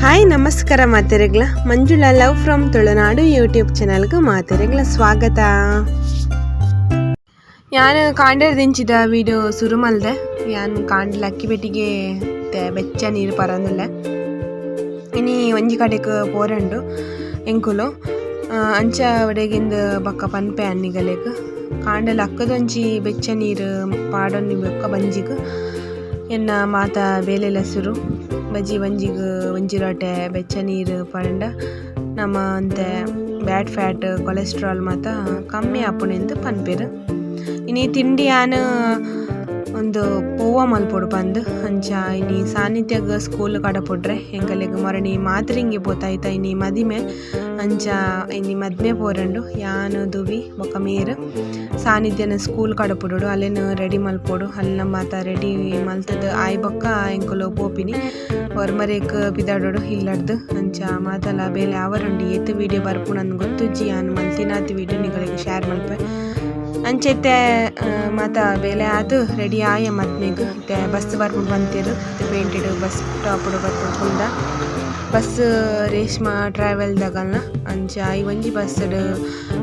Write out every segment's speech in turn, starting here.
Hi ನಮಸ್ಕಾರ ಮಾತೆರೆಗ್ಲ Manjula love from Tulunadu YouTube ಚಾನಲ್ಗೆ ಮಾತೆರೆಗ್ಲ ಸ್ವಾಗತ. ഞാൻ കാണ്ടതിഞ്ചിದ വീഡിയോ ಶುರು ಮಲ್ದೆ ഞാൻ ಕಾಂಡಲ ಅಕ್ಕಿ ಬೆಟ್ಟಿಗೆ ಬೆಚ್ಚ ನೀರು ಪರಂದಿಲ್ಲ ಇನಿ ಒಂಜಿ ಕಡೆಗೆ ಪೋರಂಡು ಎಂಕುಲು ಅಂಚ ಒಡೆಗಿಂದ ಬಕ್ಕ ಪನ್ಪೆ ಅನ್ನಿಗಲೆಗ್ ಕಾಂಡಲ ಅಕ್ಕದೊಂಜಿ ಬೆಚ್ಚ ನೀರು ಪಾಡೊನ್ನಿ ಬೊಕ್ಕ ಬಂಜಿಗ್ ಎನ್ನ ಮಾತ ಬೇಲೆಲ ಸುರು ಬಜ್ಜಿ ಒಂಜಿಗೆ ಒಂಜಿ ರೊಟೆ ಬೆಚ್ಚ ನೀರು ಪಂಡ ನಮ್ಮ ಅಂತೆ ಬ್ಯಾಡ್ ಫ್ಯಾಟ್ ಕೊಲೆಸ್ಟ್ರಾಲ್ ಮಾತ ಕಮ್ಮಿ ಆಪುಣೆಂದು ಪನ್ಪೆರು. ಇನಿ ತಿಂಡಿ ಯಾನು ಒಂದು ಪೋವ ಮಲ್ಪೊಡು ಬಂದು ಅಂಚ ಇನಿ ಸಾನ್ನಿಧ್ಯಾಗ ಸ್ಕೂಲ್ ಕಡ ಪೊಡ್ರೆ ಎಂಕಲೆಗ್ ಮರಣಿ ಮಾತ್ರಿಂಗೆ ಪೋತಾಯ್ತ ಇನಿ ಮದಿಮೆ ಅಂಚ ಇನಿ ಮದ್ಮೆ ಪೋರಂಡು ಯಾನು ದುವಿ ಬೊಕ ಮೇರು ಸಾನ್ನಿಧ್ಯನ ಸ್ಕೂಲ್ ಕಡ ಪೊಡೋಡು ಅಲ್ಲೇನು ರೆಡಿ ಮಲ್ಪೊಡು ಅಲ್ಲ ಮಾತ ರೆಡಿ ಮಲ್ತದ ಆಯ್ ಬೊಕ್ಕ ಎಂಕುಲು ಪೋಪಿನಿ ಹೊರಮರೇಕ್ ಬಿದಾಡೋಡು ಇಲ್ಲಡ್ದು ಅಂಚ ಮಾತಲ್ಲ ಬೇಲೆ ಅವರುಂಡು ಏತ್ ವೀಡಿಯೋ ಬರ್ಪು ನನ್ಗೆ ಗೊತ್ತುಜ್ಜಿ ಯಾನು ಮಲ್ತಿನಾತ್ ವೀಡಿಯೋ ನಿಗಳಿಗೆ ಶೇರ್ ಮಲ್ಪೆ ಅಂಚೆತ್ತೆ ಮಾತ ಬೇಲೆ ಅದು ರೆಡಿ ಆಯ ಮದ್ಮೆಗ್ ಬಸ್ ಬರ್ಬಿಟ್ಟು ಬಂತಿರು ಪೇಂಟೆಡ್ ಬಸ್ ಸ್ಟಾಪ್ಡು ಬರ್ಬಿಟ್ಟು ಕುಲ್ದ ಬಸ್ ರೇಷ್ಮಾ ಟ್ರಾವೆಲ್ದಾಗಲ್ನ ಅಂಚ ಈ ಒಂಜಿ ಬಸ್ಡ್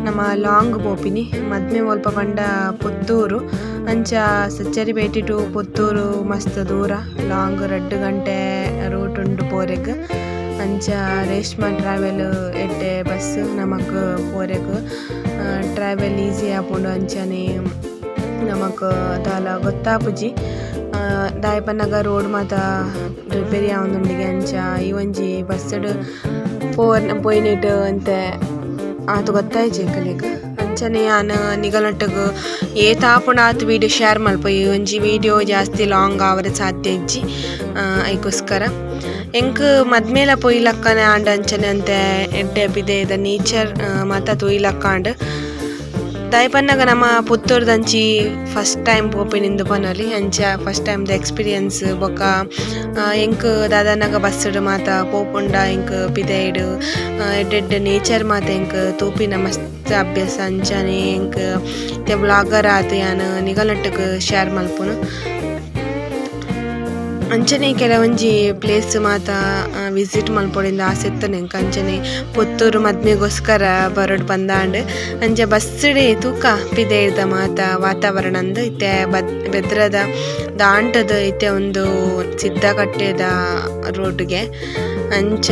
ನಮ್ಮ ಲಾಂಗ್ ಪೋಪಿನಿ ಮದ್ಮೆ ಒಲ್ಪ ಪಂಡ ಪುತ್ತೂರು ಅಂಚ ಸಚ್ಚರಿಪೇಟೆ ಟು ಪುತ್ತೂರು ಮಸ್ತ್ ದೂರ ಲಾಂಗ್ 2 ಗಂಟೆ ರೂಟ್ ಉಂಡು ಪೋರೆಗ್ ಅಂಚ ರೇಷ್ಮಾ ಟ್ರಾವೆಲ್ ಎಡ್ಡೆ ಬಸ್ ನಮಕ್ ಪೋರೆಗ್ ಟ್ರಾವೆಲ್ ಈಸಿ ಆಪುಂಡು ಅಂಚನೆ ನಮಕ್ ದಾಲ ಗೊತ್ತಾಪುಜಿ ದಾಯಪನ್ನಗ ರೋಡ್ ಮಾತ ರಿಪೇರಿ ಆವೊಂದುಂಡಿಗೆ ಅಂಚ ಈ ಒಂಜಿ ಬಸ್ಡ್ ಪೋಯ್ನಿಟ್ ಅಂತೆ ಆತು ಗೊತ್ತಾಯ್ಜಿ ಎಂಕಲೆಗ್ ಅಂಚನೆ ಯಾನ್ ನಿಗಲಟ್ಟಗ್ ಏತ್ ಆಪುಂಡು ಆತ್ ವೀಡಿಯೋ ಶೇರ್ ಮಲ್ಪ ಈ ಒಂಜಿ ವೀಡಿಯೋ ಜಾಸ್ತಿ ಲಾಂಗ್ ಆವರೆ ಸಾಧ್ಯ ಇಜ್ಜಿ ಐಕೋಸ್ಕರ ಎಂಕ್ ಮದ್ಮೇಲ ಪೊಯ್ಲಕ್ಕನೆ ಆಂಡ ಅಂಚನೆ ಅಂತೆ ಎಡ್ಡೆ ಬಿದೆದ ನೇಚರ್ ಮಾತ ತುಯ್ಲಕ್ಕಾಂಡ್ ದಾಯಪನ್ನಗ ನಮ್ಮ ಪುತ್ತೂರ್ದಂಚಿ ಫಸ್ಟ್ ಟೈಮ್ ಪೋಪಿನಿಂದು ಪನೊಲಿ ಅಂಚ ಫಸ್ಟ್ ಟೈಮ್ದ ಎಕ್ಸ್ಪೀರಿಯನ್ಸ್ ಬೊಕ ಎಂಕ್ ದಾದಾನಗ ಬಸ್ಡ್ ಮಾತ ಪೋಪುಂಡ ಎಂಕ್ ಪಿದೆಡ್ ಎಡ್ಡೆಡ್ ನೇಚರ್ ಮಾತ ಎಂಕ್ ತೂಪಿನ ಮಸ್ತ್ ಅಭ್ಯಾಸ ಅಂಚನೆ ಎಂಕ್ ತೆ ಬ್ಲಾಗರ್ ಆತ್ ಯಾನ್ ನಿಗಲಟ್ಟಗ್ ಶೇರ್ ಮಲ್ಪುನು. ಅಂಚನೆ ಕೆಲವೊಂಜಿ ಪ್ಲೇಸ್ ಮಾತ ವಿಸಿಟ್ ಮಲ್ಪೊಡಿಂದ ಆಸೆ ಇತ್ತನೆ ಎಂಕ್ ಅಂಚನೆ ಪುತ್ತೂರು ಮದ್ಮೆಗೋಸ್ಕರ ಬರೋಡ್ ಬಂದಾಂಡ್ ಅಂಚ ಬಸ್ಸಡೆ ತೂಕ ಪಿದೆದ ಮಾತ ವಾತಾವರಣ ಅಂದ್ ಇತ್ತೆ ಬೆದ್ರದ ದಾಂಟದ ಇತ್ತೆ ಒಂದು ಸಿದ್ಧ ಕಟ್ಟೆದ ರೋಡ್ಗೆ ಅಂಚ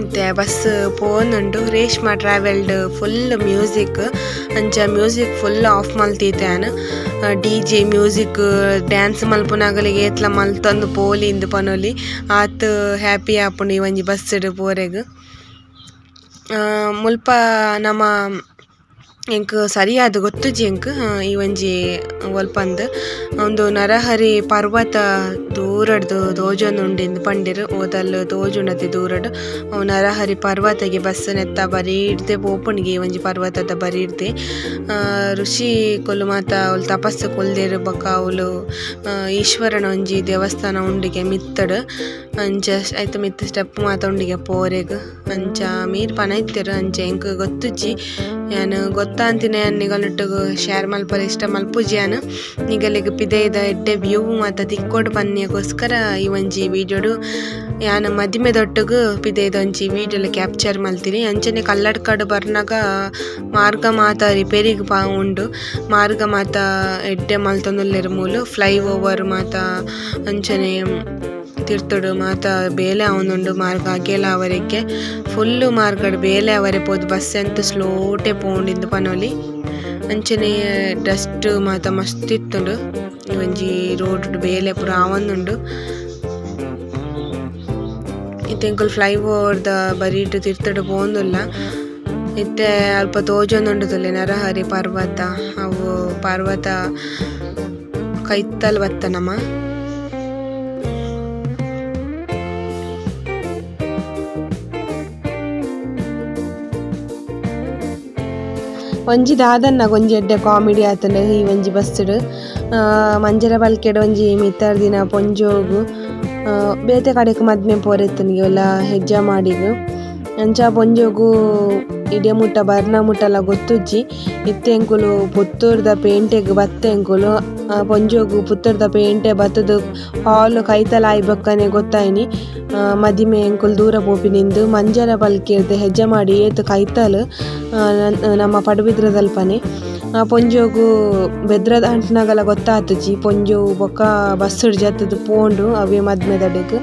ಮತ್ತೆ ಬಸ್ ಪೋನುಂಡು ರೇಷ್ಮಾ ಟ್ರಾವೆಲ್ಡ್ ಫುಲ್ ಮ್ಯೂಸಿಕ್ ಅಂಚ ಮ್ಯೂಸಿಕ್ ಫುಲ್ ಆಫ್ ಮಲ್ತಿದ್ದಾನು DJ ಮ್ಯೂಸಿಕ್ ಡ್ಯಾನ್ಸ್ ಮಲ್ಪುನಾಗಲಿಗೆ ಏತ್ಲ ಮಲ್ತೊಂದು ಪೋಲಿ ಇಂದು ಪನೊಲಿ ಆತ್ ಹ್ಯಾಪಿ ಆಪುಂಡು ಈ ಒಂಜಿ ಬಸ್ಡ್ ಪೋರೆಗ್ ಮುಲ್ಪ ನಮ್ಮ ಎಂಕ್ ಸರಿಯಾದ ಗೊತ್ತುಜಿ ಎಂಕ್ ಈ ಒಂಜಿ ಒಲ್ಪಂದ್ ಒಂದು ನರಹರಿ ಪರ್ವತ ದೂರಡ್ದು ತೋಜೊಂದುಂಡು ಪಂಡಿರು ಓದಲ್ ತೋಜುಂಡತಿ ದೂರಡ್ ಅವು ನರಹರಿ ಪರ್ವತಗೆ ಬಸ್ ನೆತ್ತ ಬರೀಡ್ದೆ ಪೋಪುಣಿಗೆ ಈ ಒಂಜಿ ಪರ್ವತದ ಬರೀಡ್ದೆ ಋಷಿ ಕೊಲ್ಲು ಮಾತ ಅವ್ಲು ತಪಸ್ಸು ಕೊಲ್ದೇರು ಬೊಕ ಅವ್ಲು ಈಶ್ವರನ ಒಂಜಿ ದೇವಸ್ಥಾನ ಉಂಡಿಗೆ ಮಿತ್ತಡ್ ಅಂಚ ಐತ ಮಿತ್ತ ಸ್ಟೆಪ್ ಮಾತ ಉಂಡಿಗೆ ಪೋರೆಗ್ ಅಂಚ ಮೀರ್ ಪನ ಇತ್ತೆರ್ ಅಂಚ ಎಂಕ್ ಗೊತ್ತುಜ್ಜಿ ಯಾನ್ ಗೊತ್ತಾಂತಿನ ನಿಗಲಟ್ಟಗ್ ಶೇರ್ ಮಲ್ಪರೆ ಇಷ್ಟ ಮಲ್ಪುಜಿ ಯಾನ್ ನಿಗಲಿಗ್ ಪಿದೆದ ಎಡ್ಡೆ ವ್ಯೂ ಮಾತ ತಿಕ್ಕೋಡ್ ಪನ್ಯಗೋಸ್ಕರ ಈ ಒಂಜಿ ವೀಡಿಯೋಡು ಯಾನ್ ಮದಿಮೆದೊಟ್ಟಗ್ ಪಿದೆದ ಒಂಜಿ ವೀಡಿಯೋಲ ಕ್ಯಾಪ್ಚರ್ ಮಲ್ತಿನಿ. ಅಂಚನೆ ಕಲ್ಲಡ್ಕಡ್ ಬರ್ನಾಗ ಮಾರ್ಗ ಮಾತ ರಿಪೇರಿಗ್ ಉಂಡು ಮಾರ್ಗ ಮಾತ ಎಡ್ಡೆ ಮಲ್ತೊಂದುಲ್ಲೆರ್ ಮೂಲು ಫ್ಲೈ ಓವರ್ ಮಾತ ಅಂಚನೆ ತಿರ್ತುಡು ಮಾತ ಬೇಲೆ ಆವೊಂದುಂಡು ಮಾರ್ಗ ಅಗೆಲ ಅವರೆಗೆ ಫುಲ್ಲು ಮಾರ್ಗಡ್ ಬೇಲೆ ಅವರೆ ಪೋದು ಬಸ್ ಎಂತ ಸ್ಲೋಟೆ ಪೋಂಡಿಂದು ಪನೊಲಿ ಅಂಚನೆ ಡಸ್ಟ್ ಮಾತ ಮಸ್ತ್ ಇತ್ತುಂಡು ಒಂಜಿ ರೋಡ್ ಬೇಲೆ ಪೂರ ಆವೊಂದುಂಡು ಇತ್ತೆಂಕುಲು ಫ್ಲೈ ಓವರ್ದ ಬರೀಟ್ ತಿರ್ತುಡು ಪೋಂದುಲ್ಲ ಇತ್ತೆ ಅಲ್ಪ ತೋಜೊಂದುಂಡು ತುಲೆ ನರಹರಿ ಪರ್ವತ ಅವು ಪರ್ವತ ಕೈತ್ತಲ್ ಬತ್ತ ನಮ ಒಂಜಿ ದಾದನ್ನಗ ಒಂಜಿ ಎಡ್ಡೆ ಕಾಮಿಡಿ ಆತಂಡ ಈ ಒಂಜಿ ಬಸ್ಡ್ ಮಂಜರ ಬಲ್ಕೆಡ್ ಒಂಜಿ ಮಿತ್ತರ್ ದಿನ ಪೊಂಜೋಗು ಬೇತೆ ಕಡೆಕ್ ಮದ್ಮೆ ಪೋರೆತ್ತನಿಗೆ ಎಲ್ಲ ಹೆಜ್ಜೆ ಮಾಡಿಗು ಅಂಚ ಪೊಂಜೋಗು ಇಡಿಯ ಮುಟ್ಟ ಬರ್ನ ಮುಟ್ಟಲ ಗೊತ್ತುಜ್ಜಿ ಇತ್ತೆ ಎಂಕುಲು ಪುತ್ತೂರ್ದ ಪೇಂಟೆಗ್ ಬತ್ತೆ ಎಂಕುಲು ಪೊಂಜೋಗು ಪುತ್ತೂರ್ದ ಪೇಂಟೆ ಬತ್ತದು ಹಾಲ್ ಕೈತಲ ಆಯ್ಬಕ್ಕನೆ ಗೊತ್ತಾಯಿನಿ ಮದಿಮೆ ಎಂಕುಲು ದೂರ ಪೋಪಿನಿಂದು ಮಂಜಲ ಪಲ್ಕಿರ್ದು ಹೆಜ್ಜೆ ಮಾಡಿ ಏತ್ ಕೈತಲ್ ನಮ್ಮ ಪಡುಬಿದ್ರದಲ್ಪನೆ ಪೊಂಜೋಗು ಬೆದ್ರದ ಅಂಟ್ನಾಗಲ ಗೊತ್ತಾತುಜಿ ಪೊಂಜೋ ಬೊಕ್ಕ ಬಸ್ಸುಡು ಜತ್ತದು ಪೋಂಡು ಅವೇ ಮದ್ಮೆದಡೆಗ್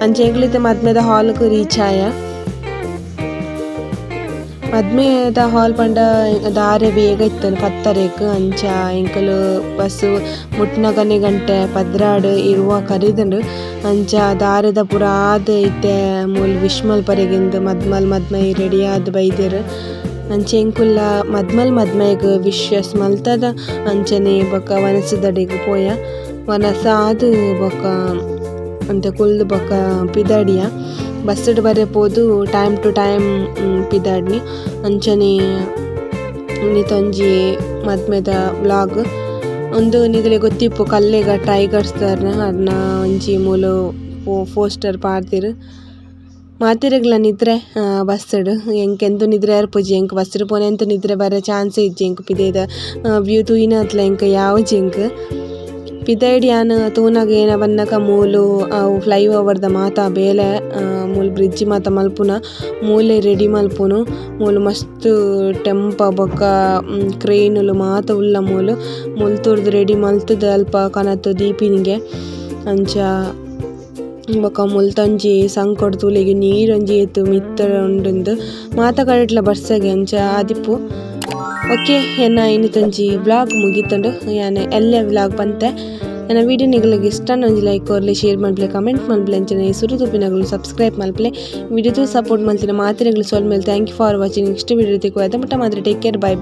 ಅಂಚೆ ಎಂಕ್ಲಿತೆ ಮದ್ಮೆದ ಹಾಲ್ಗ್ ರೀಚ್ ಆಯ ಮದ್ಮೆದ ಹಾಲ್ ಪಂಡ ದಾರೆ ಬೇಗ ಇತ್ತನು 10:30 ಅಂಚ ಎಂಕಲು ಬಸ್ಸು ಮುಟ್ನ ಕೊನೆ ಗಂಟೆ ಪದ್ರಾಡ್ ಇರುವ ಕರಿದಂಡು ಅಂಚ ದಾರೆದ ಪುರ ಆದ್ ಇತ್ತೆ ಮೂಲ್ ವಿಶ್ಮಲ್ ಪರೆಗಿಂದು ಮದ್ಮೈ ರೆಡಿ ಆದ್ ಬೈದೆರ್ ಅಂಚೆ ಎಂಕುಲ್ಲ ಮದ್ಮೈಗ್ ವಿಶ್ವಾಸ್ ಮಲ್ತದ ಅಂಚನೆ ಬೊಕ ವನಸದಡೆಗ್ ಪೋಯ ವನಸ ಆದ್ ಬೊಕ ಅಂತೆ ಕುಲ್ದು ಬೊಕ ಪಿದಾಡಿಯ ಬಸ್ಸುಡು ಬರೆಪೋದು ಟೈಮ್ ಟು ಟೈಮ್ ಪಿದಾಡ್ನಿ ಅಂಚನೆ ನಿತೊಂಜಿ ಮದ್ಮೆದ ವ್ಲಾಗ್ ಒಂದು ನಿಗಲೆ ಗೊತ್ತಿಪ್ಪು ಕಲ್ಲೆಗ ಟೈಗರ್ಸ್ದರ್ನ ಅರ್ನ ಒಂಜಿ ಮೂಲು ಪೋಸ್ಟರ್ ಪಾಡ್ದಿರು ಮಾತಿರೆಗ್ಲ ನಿದ್ರೆ ಬಸ್ಸುಡು ಎಂಕೆಂದು ನಿದ್ರೆ ಅರ್ಪುಜಿ ಎಂಕ್ ಬಸ್ಸುಡು ಪೋನೆ ಎಂತ ನಿದ್ರೆ ಬರೋ ಚಾನ್ಸೇ ಇಜ್ಜಿ ಎಂಕ್ ಪಿದೆದ ವ್ಯೂ ತೂಯಿನತ್ಲ ಎಂಕ್ ಯಾವ್ಜಿ ಎಂಕ್ ಪಿದೈಡ್ ಯಾನ್ ತೂನಗ ಏನ ಬನ್ನಕ ಮೂಲು ಅವು ಫ್ಲೈ ಓವರ್ದ ಮಾತ ಬೇಲೆ ಮೂಲು ಬ್ರಿಡ್ಜ್ ಮಾತ ಮಲ್ಪುನ ಮೂಲೆ ರೆಡಿ ಮಲ್ಪುನು ಮೂಲು ಮಸ್ತ್ ಟೆಂಪ ಬೊಕ್ಕ ಕ್ರೇನುಲು ಮಾತ ಉಲ್ಲ ಮೂಲು ಮುಲ್ತುರ್ದು ರೆಡಿ ಮಲ್ತುದು ಅಲ್ಪ ಕನತ್ತು ದೀಪಿನಿಗೆ ಅಂಚ ಬೊಕ ಮುಲ್ತೊಂಜಿ ಸಂಕೊಡ್ ತೂಲೆಗ್ ನೀರೊಂಜಿ ಏತ್ ಮಿತ್ತ ಉಂಡುಂದು ಮಾತ ಕಡೆಟ್ಲ ಬರ್ಸಗೆ ಅಂಚ ಆದಿಪ್ಪು ಓಕೆ ಎನ್ನ ಇನ್ನಿತೊಂಜಿ ವ್ಲಾಗ್ ಮುಗಿತುಂಡು ಯಾನೆ ಎಲ್ಲೆ ವ್ಲಾಗ್ ಪಂತೆ ನನ್ನ ವಿಡಿಯೋ ನಿಗಳಿಗೆ ಇಷ್ಟ ಒಂಜಿ ಲೈಕ್ ಕೊರ್ಲಿ ಶೇರ್ ಮಲ್ಪಲೆ ಕಮೆಂಟ್ ಮಲ್ಪಲೆ ಅಂಚನೆ ಸುರು ತುಪ್ಪಿನಗಳು ಸಬ್ಸ್ಕ್ರೈಬ್ ಮಲ್ಪಲೆ ವಿಡಿಯೋ ಸಪೋರ್ಟ್ ಮಲ್ತಿನ ಮಾತಿರೆಗಳು ಸೋಲ್ ಮೇಲೆ thank you for watching next video ತಿಕ್ಕು ಮುಟ್ಟ ಮಾತ್ರ ಟೇಕ್ ಕೇರ್ ಬೈ.